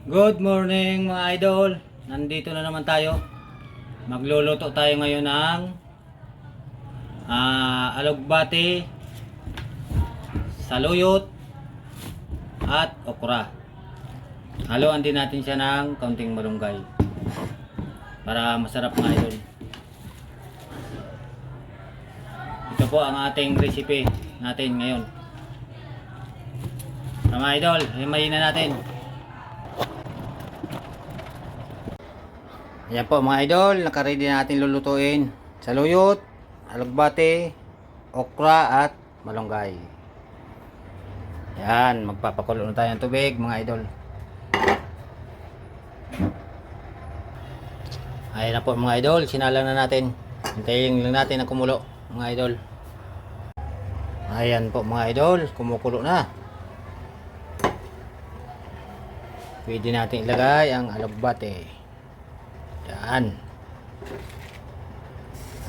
Good morning mga idol. Nandito na naman tayo. Magluluto tayo ngayon ng alugbati, saluyot at okra. Haluan din natin siya ng kaunting malunggay para masarap mga idol. Ito po ang ating recipe natin ngayon. Mga idol, himayin na natin. Ayan po mga idol, nakaready na natin lulutuin saluyot, alugbati, okra at malunggay. Ayan, magpapakulo na tayo ng tubig mga idol. Ayan na po mga idol, sinalang na natin. Hintayin lang natin na kumulo mga idol. Ayan po mga idol, kumukulo na. Pwede natin ilagay ang alugbati. Yan.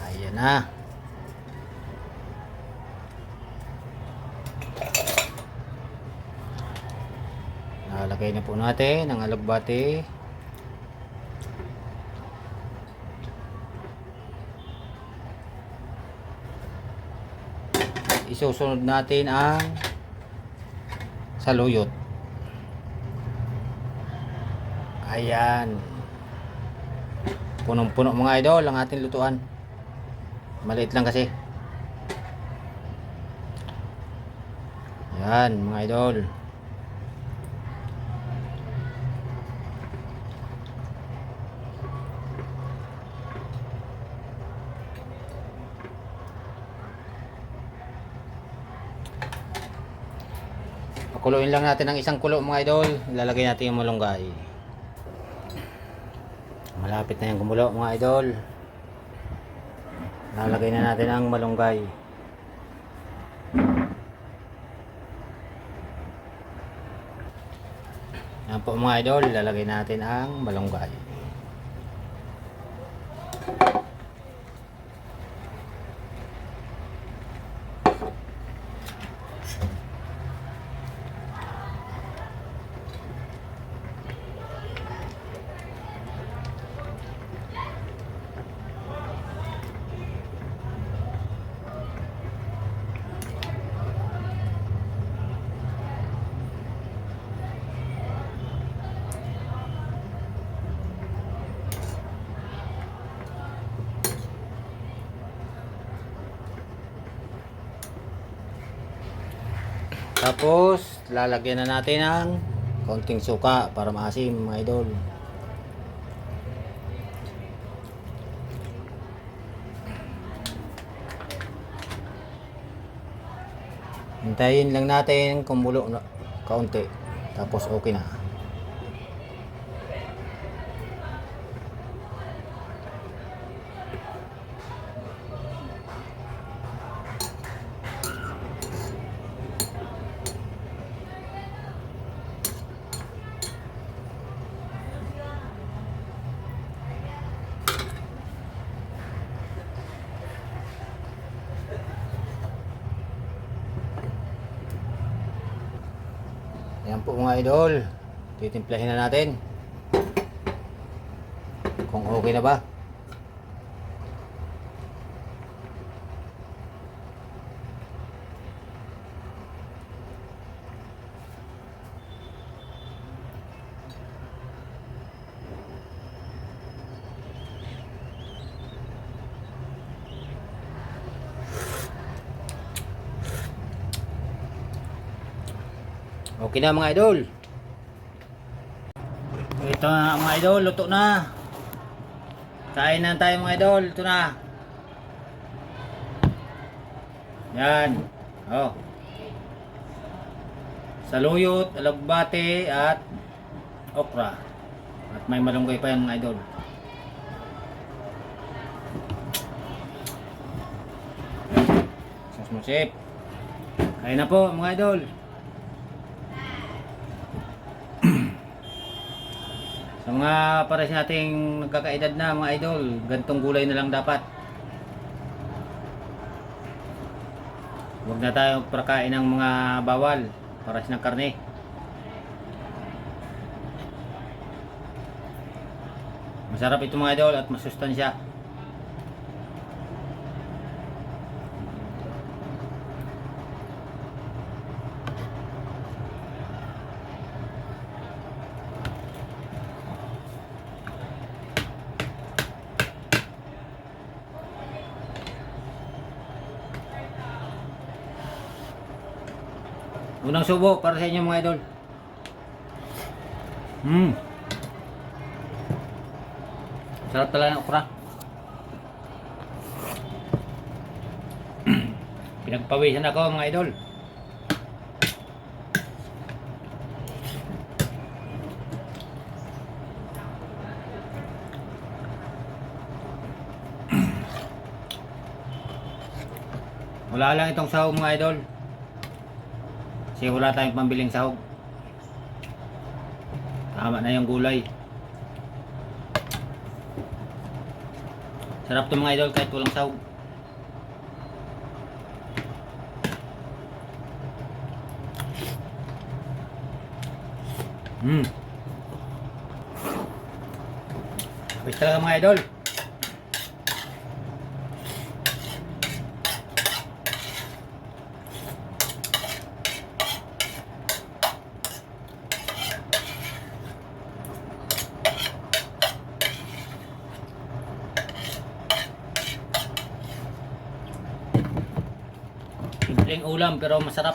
Ayan na. Nalagay na po natin ang alugbati. Isusunod natin ang saluyot. Ayan. Punong-puno mga idol ang ating lutuan. Maliit lang kasi. Yan mga idol. Pakuluin lang natin ng isang kulo mga idol. Ilalagay natin yung malunggay. Malapit na yung kumulo mga idol. Lalagay na natin ang malunggay. Yan po mga idol, lalagay natin ang malunggay. Tapos, lalagyan na natin ng konting suka para maasim mga idol. Hintayin lang natin kumulo na kaunti. Tapos okay na. Ayan po mga idol. Titimplahin na natin. Kung okay na ba. Okay na mga idol. Ito na mga idol, luto na. Kain na tayo mga idol, ito na. Yan. Oh. Saluyot, alugbati at okra. At may malunggay pa yan mga idol. Sasmusip. Kain na po mga idol. Sa mga pares nating nagkakaedad na mga idol, gantong gulay na lang dapat. Huwag na tayo prakain ng mga bawal, pares ng karne. Masarap ito mga idol at masustansya. Unang subo para sa inyo mga idol. Sarap talaga ng okra. Pinagpawisan ako mga idol. Wala lang itong sahog mga idol. Kasi wala tayong pambiling sahog. Tama na yung gulay. Sarap to mga idol kahit walang sahog. Tapos talaga mga idol. Simpleng ulam pero masarap.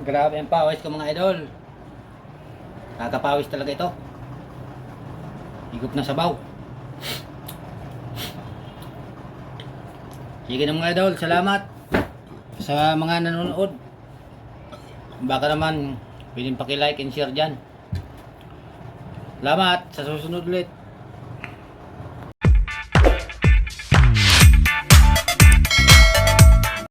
Grabe ang pawis ko mga idol. Nakakapawis talaga ito. Higop na sabaw. Sige na mga idol, salamat sa mga nanonood. Baka naman pwedeng paki-like and share dyan. Salamat, sa susunod ulit.